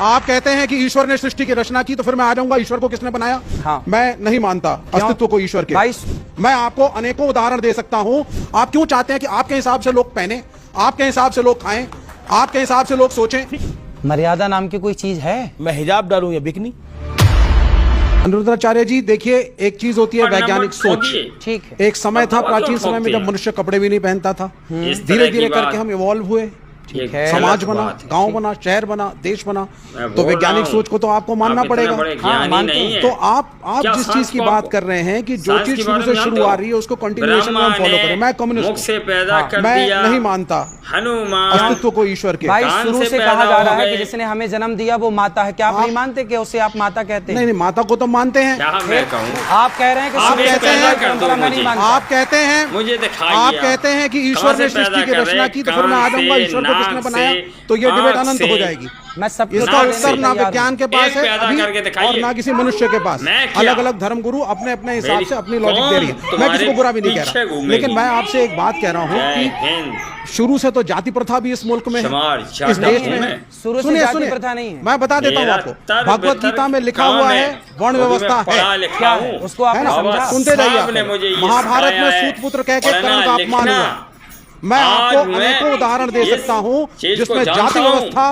आप कहते हैं कि ईश्वर ने सृष्टि की रचना की, तो फिर मैं आ जाऊंगा ईश्वर को किसने बनाया। हाँ। मैं नहीं मानता अस्तित्व को ईश्वर के। मैं आपको अनेकों उदाहरण दे सकता हूं। आप क्यों चाहते हैं कि आपके हिसाब से लोग पहने, आपके हिसाब से लोग खाएं, आपके हिसाब से लोग सोचें? मर्यादा नाम की कोई चीज है? मैं हिजाब डालूं या बिकनी? अनिरुद्धाचार्य जी, देखिए, एक चीज होती है वैज्ञानिक सोच। ठीक है। एक समय था प्राचीन समय में जब मनुष्य कपड़े भी नहीं पहनता था। धीरे धीरे करके हम इवॉल्व हुए, ठीक है। समाज बना, गांव बना, शहर बना, देश बना। तो वैज्ञानिक सोच को तो आपको मानना पड़ेगा। हाँ, मानते हैं। तो आप जिस चीज की बात कर रहे हैं कि जो चीज शुरू से शुरू आ रही है उसको कंटिन्यूएशन में हम फॉलो करें। मैं कम्युनिस्ट से पैदा कर मैं दिया, नहीं मानता हनुमान अस्तित्व को ईश्वर के। भाई कान शुरू से से पैदा कहा जा हो रहा है गए। कि जिसने हमें जन्म दिया वो माता है। क्या आप नहीं मानते कि उसे आप माता कहते हैं? नहीं, माता को तो मानते हैं। क्या मैं कहूँ? आप कह रहे हैं कि आप शुरू से कहते पैदा हैं कर दो, मैं नहीं मानता। आप कहते हैं मुझे दिखाइए। आप कहते हैं कि ईश्वर ने सृष्टि की रचना की, तो फिर मैं आ जाऊंगा ईश्वर को किसने बनाया। तो ये डिबेट अनंत हो जाएगी। मैं सब इसका उत्तर ना विज्ञान के पास है करके और ना किसी मनुष्य के पास। अलग अलग धर्मगुरु अपने अपने हिसाब से अपनी लॉजिक दे रही है। मैं किसी को बुरा भी नहीं कह रहा, लेकिन मैं आपसे एक बात कह रहा हूँ कि शुरू से तो जाति प्रथा भी इस मुल्क में है, इस देश में है। शुरू से जाति प्रथा नहीं है। मैं बता देता हूँ आपको, भगवत गीता में लिखा हुआ है वर्ण व्यवस्था है। क्या है उसको आपने समझा? सुनते जाइए। महाभारत में सूतपुत्र कह के कर्ण का अपमान हुआ। मैं आपको अनेकों उदाहरण दे सकता हूँ जिसमें जाति व्यवस्था,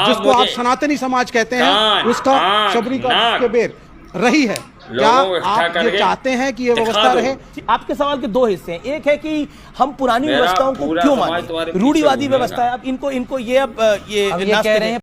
जिसको आप सनातनी समाज कहते हैं, उसका शबरी का के बेर रही है। क्या आप ये चाहते हैं कि ये व्यवस्था रहे? आपके सवाल के दो हिस्से हैं। एक है कि हम पुरानी व्यवस्थाओं को क्यों माने, रूढ़िवादी व्यवस्था है। अब इनको ये कह रहे हैं